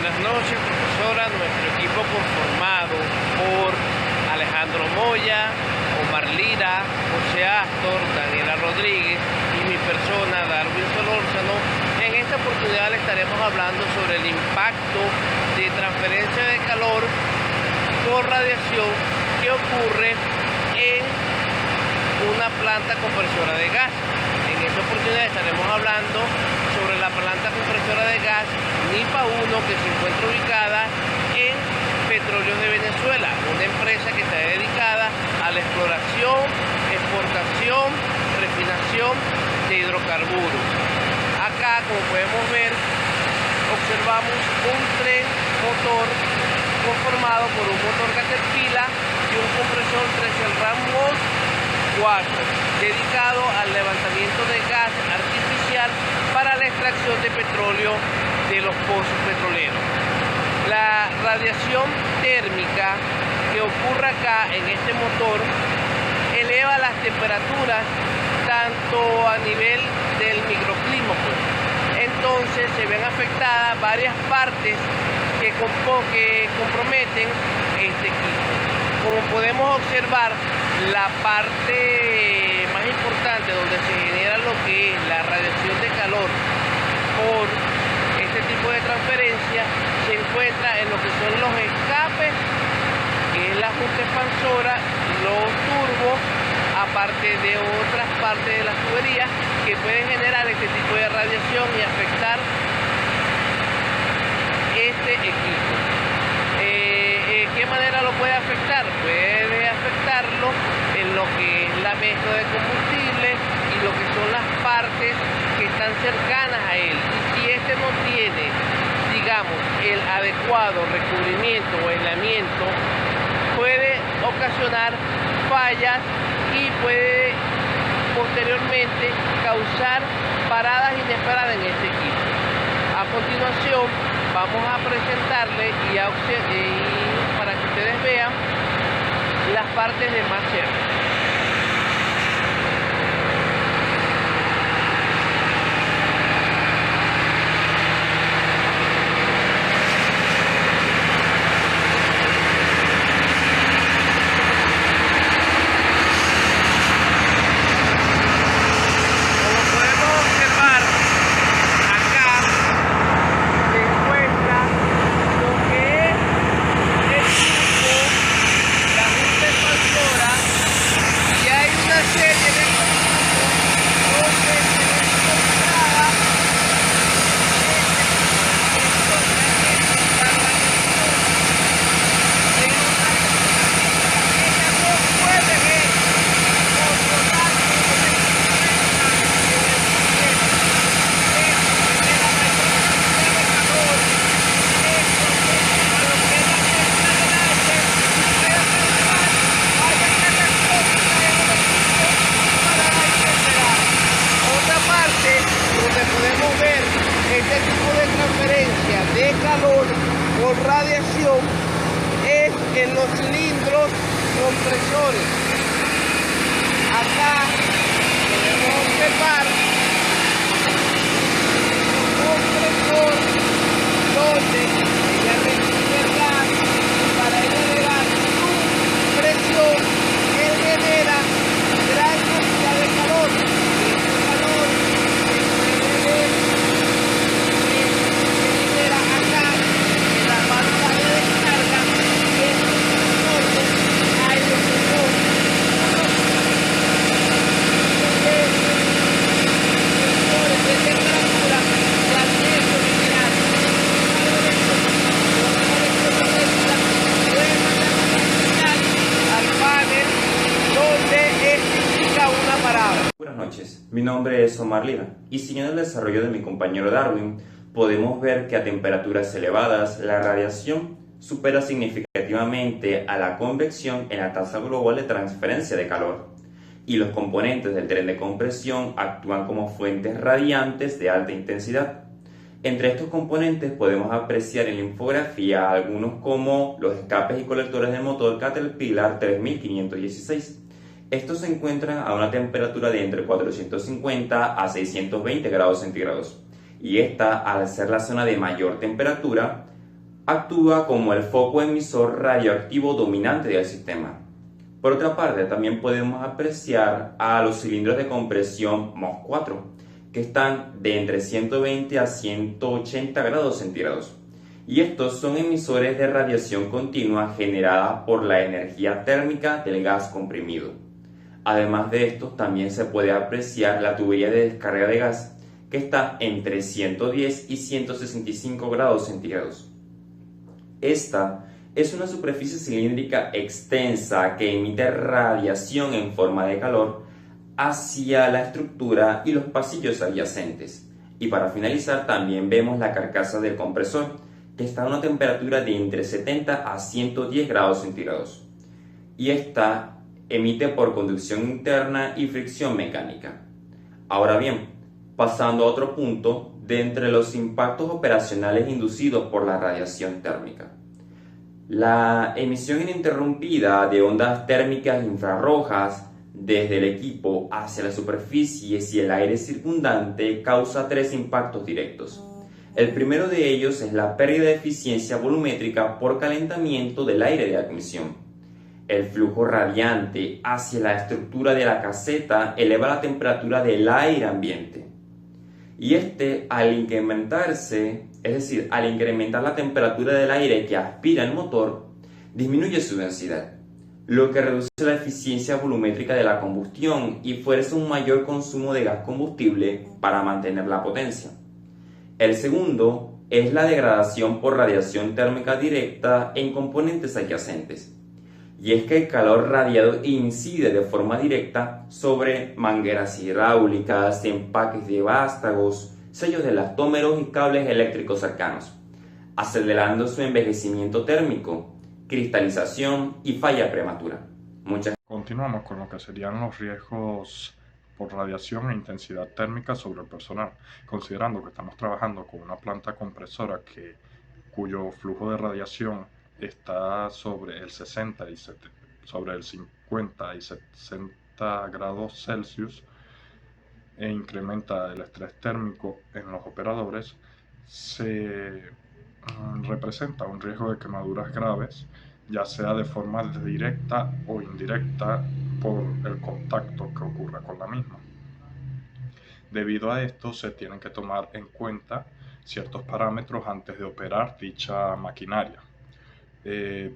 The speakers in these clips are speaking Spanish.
Buenas noches, profesora. Nuestro equipo conformado por Alejandro Moya, Omar Lira, José Astor, Daniela Rodríguez y mi persona, Darwin Solórzano. En esta oportunidad le estaremos hablando sobre el impacto de transferencia de calor por radiación que ocurre en una planta compresora de gas. En esta oportunidad estaremos hablando sobre la planta compresora de gas NIPA 1, que se encuentra ubicada en Petróleos de Venezuela, una empresa que está dedicada a la exploración, exportación, refinación de hidrocarburos. Acá, como podemos ver, observamos un tren motor conformado por un motor Caterpillar y un compresor 3 Ramos 4, dedicado al levantamiento de gas artificial para la extracción de petróleo de los pozos petroleros. La radiación térmica que ocurre acá en este motor eleva las temperaturas tanto a nivel del microclima, entonces se ven afectadas varias partes que comprometen este equipo. Como podemos observar, la parte más importante donde se genera lo que es la radiación de calor por este tipo de transferencia se encuentra en lo que son los escapes, que es la junta expansora, los turbos, aparte de otras partes de las tuberías que pueden generar este tipo de radiación y afectar este equipo. ¿Qué manera lo puede afectar? Puede afectarlo en lo que es la mezcla de combustible y lo que son las partes que están cercanas a él. Y si este no tiene, digamos, el adecuado recubrimiento o aislamiento, puede ocasionar fallas y puede posteriormente causar paradas inesperadas en este equipo. A continuación vamos a presentarle y para que ustedes vean las partes de más cerca. Este tipo de transferencia de calor por radiación es en los cilindros compresores. Acá podemos observar un compresor donde ella recibe el gas y para generar su presión él genera gran cantidad de calor. Este calor Buenas noches, mi nombre es Omar Lira y siguiendo el desarrollo de mi compañero Darwin, podemos ver que a temperaturas elevadas la radiación supera significativamente a la convección en la tasa global de transferencia de calor y los componentes del tren de compresión actúan como fuentes radiantes de alta intensidad. Entre estos componentes podemos apreciar en la infografía algunos como los escapes y colectores del motor Caterpillar 3516. Estos se encuentran a una temperatura de entre 450 a 620 grados centígrados y esta, al ser la zona de mayor temperatura, actúa como el foco emisor radioactivo dominante del sistema. Por otra parte, también podemos apreciar a los cilindros de compresión MOS-4, que están de entre 120 a 180 grados centígrados. Y estos son emisores de radiación continua generada por la energía térmica del gas comprimido. Además de esto, también se puede apreciar la tubería de descarga de gas, que está entre 110 y 165 grados centígrados. Esta es una superficie cilíndrica extensa que emite radiación en forma de calor hacia la estructura y los pasillos adyacentes. Y para finalizar, también vemos la carcasa del compresor, que está a una temperatura de entre 70 a 110 grados centígrados. Y esta emite por conducción interna y fricción mecánica. Ahora bien, pasando a otro punto, de entre los impactos operacionales inducidos por la radiación térmica. La emisión ininterrumpida de ondas térmicas infrarrojas desde el equipo hacia la superficie y el aire circundante causa tres impactos directos. El primero de ellos es la pérdida de eficiencia volumétrica por calentamiento del aire de admisión. El flujo radiante hacia la estructura de la caseta eleva la temperatura del aire ambiente. Y al incrementarse, es decir, al incrementar la temperatura del aire que aspira el motor, disminuye su densidad, lo que reduce la eficiencia volumétrica de la combustión y fuerza un mayor consumo de gas combustible para mantener la potencia. El segundo es la degradación por radiación térmica directa en componentes adyacentes. Y es que el calor radiado incide de forma directa sobre mangueras hidráulicas, empaques de vástagos, sellos de elastómeros y cables eléctricos cercanos, acelerando su envejecimiento térmico, cristalización y falla prematura. Continuamos con lo que serían los riesgos por radiación e intensidad térmica sobre el personal, considerando que estamos trabajando con una planta compresora cuyo flujo de radiación está sobre el 50 y 60 grados Celsius e incrementa el estrés térmico en los operadores, se representa un riesgo de quemaduras graves, ya sea de forma directa o indirecta por el contacto que ocurra con la misma. Debido a esto, se tienen que tomar en cuenta ciertos parámetros antes de operar dicha maquinaria.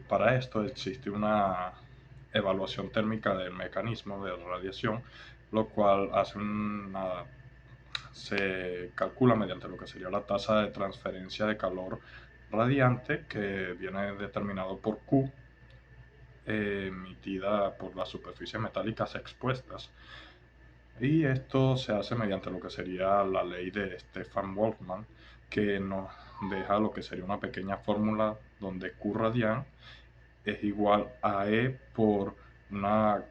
Para esto existe una evaluación térmica del mecanismo de radiación, lo cual se calcula mediante lo que sería la tasa de transferencia de calor radiante, que viene determinado por Q, emitida por las superficies metálicas expuestas. Y esto se hace mediante lo que sería la ley de Stefan Boltzmann, que nos deja lo que sería una pequeña fórmula donde Q radian es igual a E por una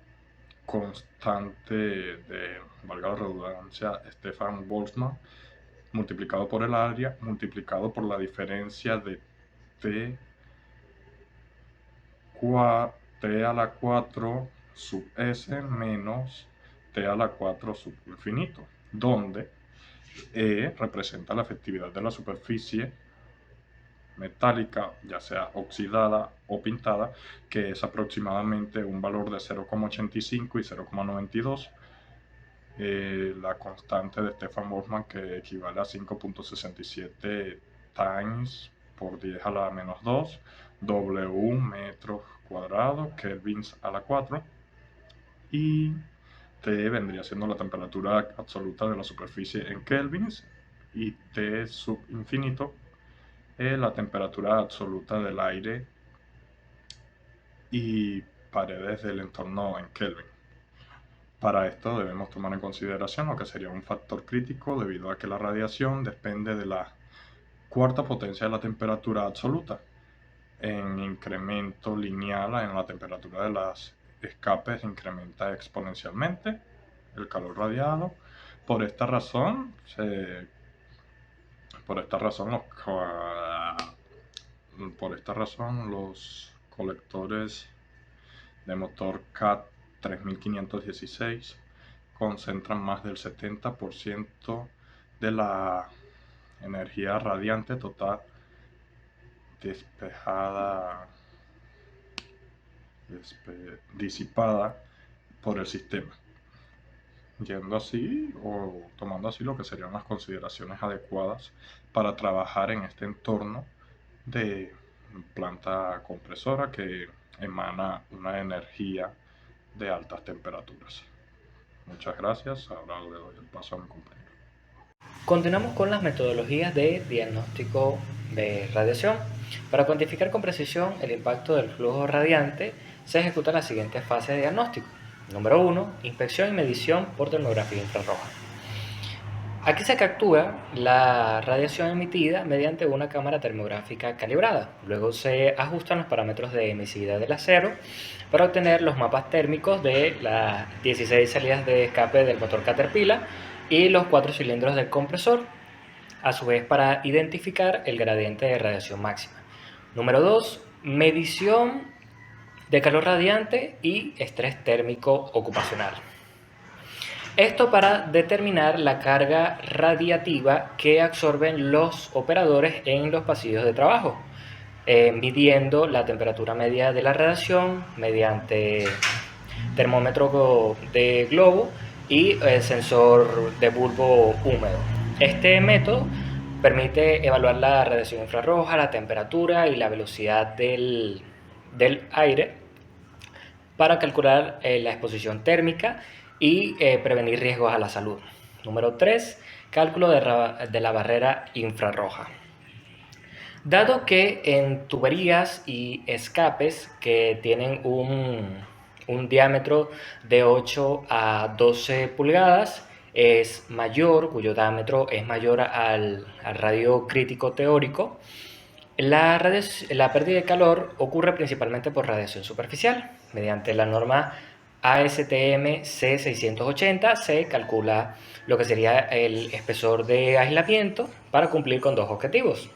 constante de, valga la redundancia, Stefan Boltzmann, multiplicado por el área, multiplicado por la diferencia de T a la 4 sub S menos T a la 4 sub infinito, donde E representa la efectividad de la superficie metálica, ya sea oxidada o pintada, que es aproximadamente un valor de 0,85 y 0,92. La constante de Stefan Boltzmann, que equivale a 5.67 times por 10 a la menos 2, W metros cuadrados, kelvins a la 4, y T vendría siendo la temperatura absoluta de la superficie en kelvins, y T sub infinito la temperatura absoluta del aire y paredes del entorno en Kelvin. Para esto debemos tomar en consideración lo que sería un factor crítico, debido a que la radiación depende de la cuarta potencia de la temperatura absoluta. En incremento lineal en la temperatura de las escapes incrementa exponencialmente el calor radiado. Por esta razón los colectores de motor CAT 3516 concentran más del 70% de la energía radiante total despejada, disipada por el sistema, yendo así o tomando así lo que serían las consideraciones adecuadas para trabajar en este entorno de planta compresora que emana una energía de altas temperaturas. Muchas gracias, ahora le doy el paso a mi compañero. Continuamos con las metodologías de diagnóstico de radiación. Para cuantificar con precisión el impacto del flujo radiante, se ejecutan las siguientes fases de diagnóstico. Número 1. Inspección y medición por termografía infrarroja. Aquí se captura la radiación emitida mediante una cámara termográfica calibrada. Luego se ajustan los parámetros de emisividad del acero para obtener los mapas térmicos de las 16 salidas de escape del motor Caterpillar y los 4 cilindros del compresor, a su vez para identificar el gradiente de radiación máxima. Número 2. Medición de calor radiante y estrés térmico ocupacional. Esto para determinar la carga radiativa que absorben los operadores en los pasillos de trabajo, midiendo la temperatura media de la radiación mediante termómetro de globo y sensor de bulbo húmedo. Este método permite evaluar la radiación infrarroja, la temperatura y la velocidad del aire para calcular la exposición térmica y prevenir riesgos a la salud. Número 3. Cálculo de la barrera infrarroja. Dado que en tuberías y escapes que tienen un diámetro de 8 a 12 pulgadas es mayor, cuyo diámetro es mayor al radio crítico teórico, la pérdida de calor ocurre principalmente por radiación superficial. Mediante la norma ASTM C680 se calcula lo que sería el espesor de aislamiento para cumplir con dos objetivos.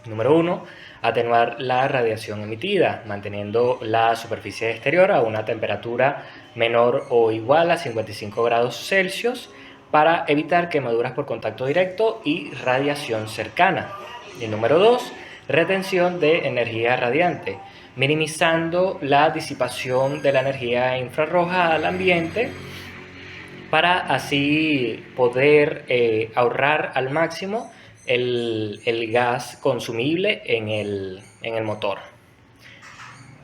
Número 1. Atenuar la radiación emitida, manteniendo la superficie exterior a una temperatura menor o igual a 55 grados Celsius para evitar quemaduras por contacto directo y radiación cercana. Y número 2. Retención de energía radiante, minimizando la disipación de la energía infrarroja al ambiente para así poder ahorrar al máximo el gas consumible en el motor.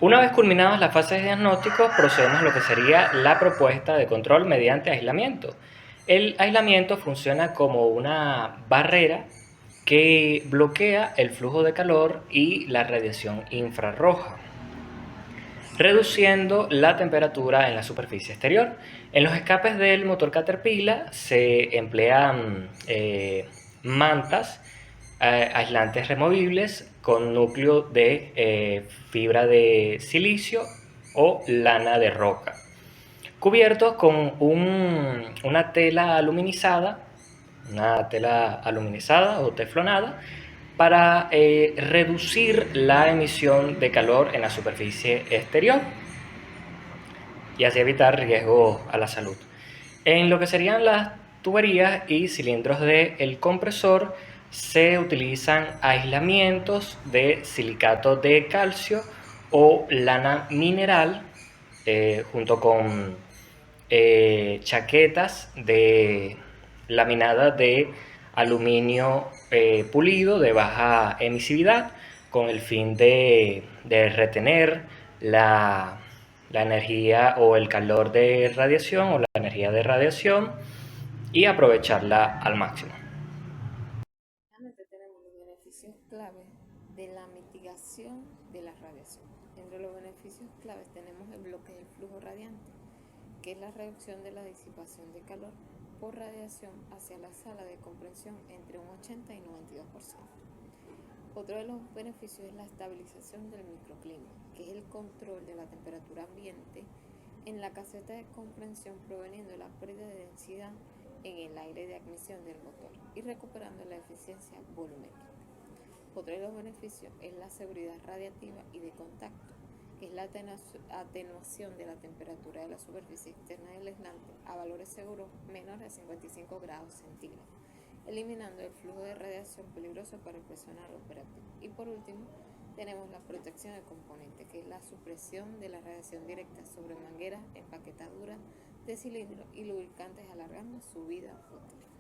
Una vez culminadas las fases de diagnóstico, procedemos a lo que sería la propuesta de control mediante aislamiento. El aislamiento funciona como una barrera que bloquea el flujo de calor y la radiación infrarroja, reduciendo la temperatura en la superficie exterior. En los escapes del motor Caterpillar se emplean mantas aislantes removibles con núcleo de fibra de silicio o lana de roca, cubiertos con una tela aluminizada o teflonada para reducir la emisión de calor en la superficie exterior y así evitar riesgos a la salud. En lo que serían las tuberías y cilindros del compresor se utilizan aislamientos de silicato de calcio o lana mineral junto con chaquetas laminadas de aluminio pulido de baja emisividad con el fin de retener la energía o el calor de radiación o la energía de radiación y aprovecharla al máximo. Tenemos los beneficios claves de la mitigación de la radiación. Entre los beneficios claves tenemos el bloqueo del flujo radiante, que es la reducción de la disipación de calor por radiación hacia la sala de compresión entre un 80 y 92%. Otro de los beneficios es la estabilización del microclima, que es el control de la temperatura ambiente en la caseta de compresión proveniendo de la pérdida de densidad en el aire de admisión del motor y recuperando la eficiencia volumétrica. Otro de los beneficios es la seguridad radiativa y de contacto, que es la atenuación de la temperatura de la superficie externa del aislante a valores seguros menores a 55 grados centígrados, eliminando el flujo de radiación peligroso para el personal operativo. Y por último, Tenemos la protección de componente, que es la supresión de la radiación directa sobre mangueras, empaquetaduras de cilindros y lubricantes alargando su vida útil.